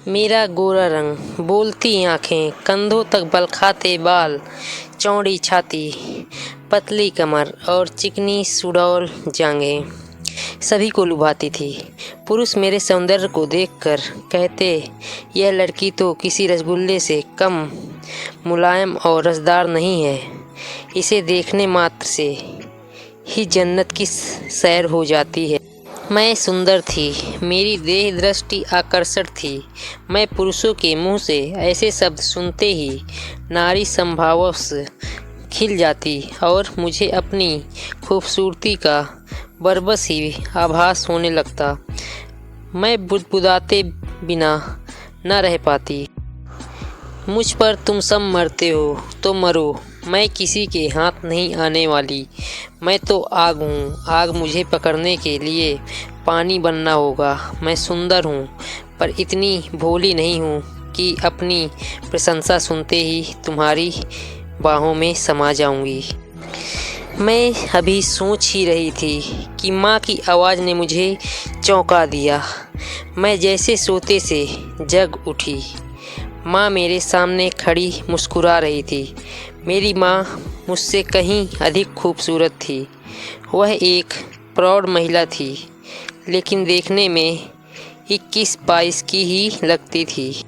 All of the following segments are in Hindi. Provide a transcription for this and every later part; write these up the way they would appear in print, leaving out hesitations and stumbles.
मेरा गोरा रंग, बोलती आँखें, कंधों तक बल खाते बाल, चौड़ी छाती, पतली कमर और चिकनी सुडौल जांघें सभी को लुभाती थी। पुरुष मेरे सौंदर्य को देखकर कहते, यह लड़की तो किसी रसगुल्ले से कम मुलायम और रसदार नहीं है। इसे देखने मात्र से ही जन्नत की सैर हो जाती है। मैं सुंदर थी, मेरी देह दृष्टि आकर्षक थी। मैं पुरुषों के मुंह से ऐसे शब्द सुनते ही नारी संभावश खिल जाती और मुझे अपनी खूबसूरती का बरबस ही आभास होने लगता। मैं बुदबुदाते बिना न रह पाती। मुझ पर तुम सब मरते हो तो मरो, मैं किसी के हाथ नहीं आने वाली। मैं तो आग हूँ, आग मुझे पकड़ने के लिए पानी बनना होगा। मैं सुंदर हूँ पर इतनी भोली नहीं हूँ कि अपनी प्रशंसा सुनते ही तुम्हारी बाहों में समा जाऊँगी। मैं अभी सोच ही रही थी कि माँ की आवाज़ ने मुझे चौंका दिया। मैं जैसे सोते से जग उठी। माँ मेरे सामने खड़ी मुस्कुरा रही थी। मेरी माँ मुझसे कहीं अधिक खूबसूरत थी। वह एक प्रौढ़ महिला थी, लेकिन देखने में 21-22 की ही लगती थी।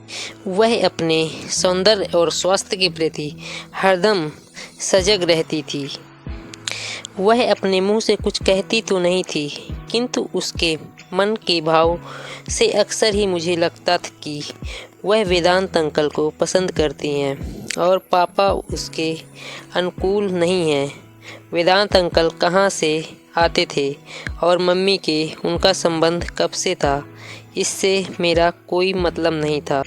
वह अपने सौंदर्य और स्वास्थ्य के प्रति हरदम सजग रहती थी। वह अपने मुंह से कुछ कहती तो नहीं थी, किंतु उसके मन के भाव से अक्सर ही मुझे लगता था कि वह वेदांत अंकल को पसंद करती हैं और पापा उसके अनुकूल नहीं हैं। वेदांत अंकल कहाँ से आते थे और मम्मी के उनका संबंध कब से था, इससे मेरा कोई मतलब नहीं था।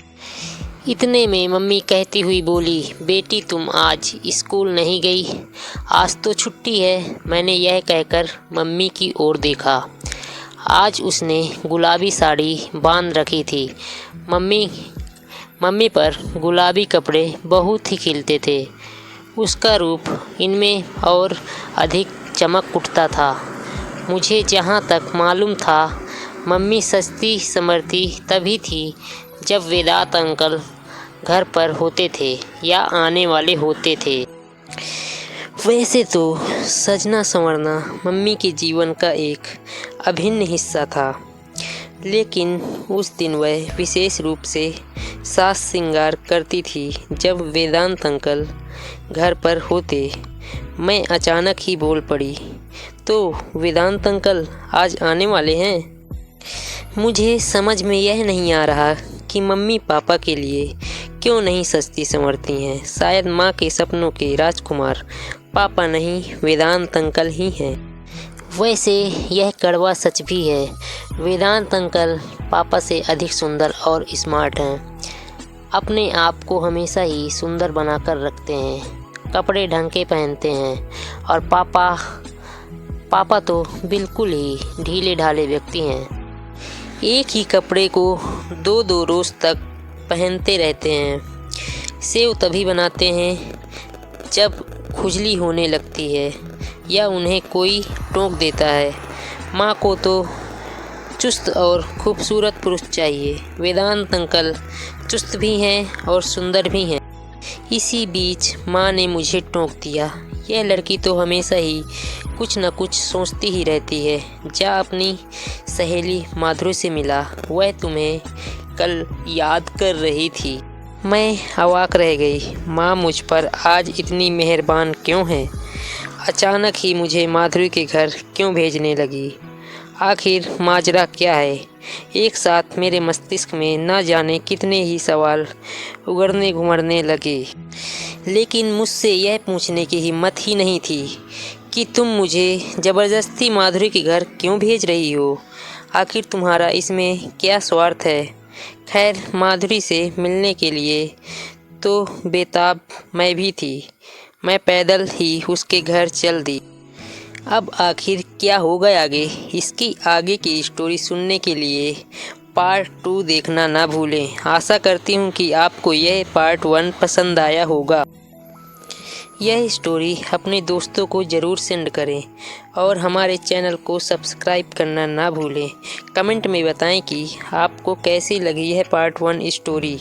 इतने में मम्मी कहती हुई बोली, बेटी तुम आज स्कूल नहीं गई? आज तो छुट्टी है। मैंने यह कहकर मम्मी की ओर देखा। आज उसने गुलाबी साड़ी बांध रखी थी। मम्मी पर गुलाबी कपड़े बहुत ही खिलते थे। उसका रूप इनमें और अधिक चमक उठता था। मुझे जहाँ तक मालूम था, मम्मी सस्ती समर्थी तभी थी जब वेदांत अंकल घर पर होते थे या आने वाले होते थे। वैसे तो सजना संवरना मम्मी के जीवन का एक अभिन्न हिस्सा था, लेकिन उस दिन वह विशेष रूप से साज श्रृंगार करती थी जब वेदांत अंकल घर पर होते। मैं अचानक ही बोल पड़ी, तो वेदांत अंकल आज आने वाले हैं? मुझे समझ में यह नहीं आ रहा कि मम्मी पापा के लिए क्यों नहीं सजती संवरती हैं। शायद माँ के सपनों के राजकुमार पापा नहीं, वेदांत अंकल ही हैं। वैसे यह कड़वा सच भी है। वेदांत अंकल पापा से अधिक सुंदर और स्मार्ट हैं। अपने आप को हमेशा ही सुंदर बनाकर रखते हैं, कपड़े ढंग के पहनते हैं और पापा तो बिल्कुल ही ढीले ढाले व्यक्ति हैं। एक ही कपड़े को 2-2 रोज़ तक पहनते रहते हैं। सेव तभी बनाते हैं जब खुजली होने लगती है या उन्हें कोई टोक देता है। माँ को तो चुस्त और खूबसूरत पुरुष चाहिए। वेदांत अंकल चुस्त भी हैं और सुंदर भी हैं। इसी बीच माँ ने मुझे टोक दिया, यह लड़की तो हमेशा ही कुछ न कुछ सोचती ही रहती है। जा अपनी सहेली माधुरी से मिला, वह तुम्हें कल याद कर रही थी। मैं अवाक रह गई। माँ मुझ पर आज इतनी मेहरबान क्यों है? अचानक ही मुझे माधुरी के घर क्यों भेजने लगी? आखिर माजरा क्या है? एक साथ मेरे मस्तिष्क में न जाने कितने ही सवाल उगड़ने घुमड़ने लगे, लेकिन मुझसे यह पूछने की हिम्मत ही नहीं थी कि तुम मुझे ज़बरदस्ती माधुरी के घर क्यों भेज रही हो। आखिर तुम्हारा इसमें क्या स्वार्थ है? खैर, माधुरी से मिलने के लिए तो बेताब मैं भी थी। मैं पैदल ही उसके घर चल दी। अब आखिर क्या होगा आगे, इसकी आगे की स्टोरी सुनने के लिए पार्ट 2 देखना ना भूलें। आशा करती हूँ कि आपको यह पार्ट 1 पसंद आया होगा। यह स्टोरी अपने दोस्तों को ज़रूर सेंड करें और हमारे चैनल को सब्सक्राइब करना ना भूलें। कमेंट में बताएं कि आपको कैसी लगी है पार्ट 1 स्टोरी।